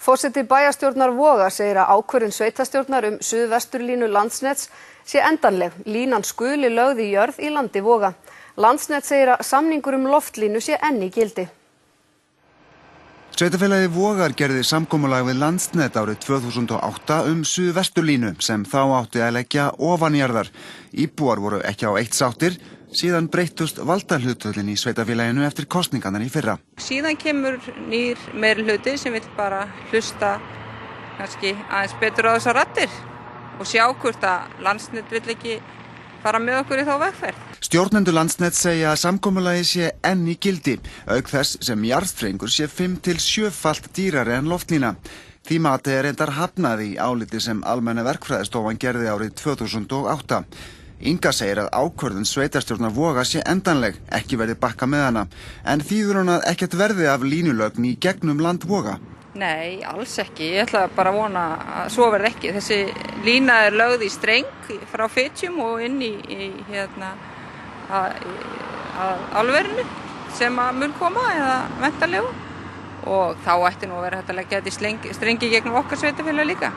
Forseti bæjarstjórnar Voga segir að ákvörðun sveitarstjórnar suðvesturlínu Landsnets sé endanleg. Línan skuli lögð í jörð í landi Voga. Landsnet segir að samningur loftlínu sé enn í gildi. Sveitarfélagið Vogar gerði samkomulag við Landsnet árið 2008 suðvesturlínu sem þá átti að leggja ofanjarðar. Íbúar voru ekki á eitt sáttir, síðan breyttust valdahlutföllin í sveitarfélaginu eftir kosningarnar í fyrra. Síðan kemur nýr meirihluti sem vill bara hlusta kannski aðeins betur á þessar raddir og sjá hvort að Landsnet vill ekki fara með okkur í þá vegferð. Stjórnendur Landsnet segja að samkomulagið sé enn í gildi, auk þess sem jarðstrengur sé 5 til 7-falt dýrari en loftlína. Því mati er reyndar hafnað í áliti sem Almenna verkfræðistofan gerði árið 2008. Inga segir að ákvörðun sveitarstjórnar Voga sé endanleg, ekki verði bakka með hana, en þýðir hún að ekkert verði af línulögn í gegnum land Voga? Nei, alls ekki. Ég ætla bara að vona að svo verði ekki. Þessi lína er lögð í streng frá Fitjum og inn í álverinu sem að mun koma eða væntanlega og þá ætti nú að vera hægt að leggja þetta í strengi gegnum okkar sveitarfélag líka.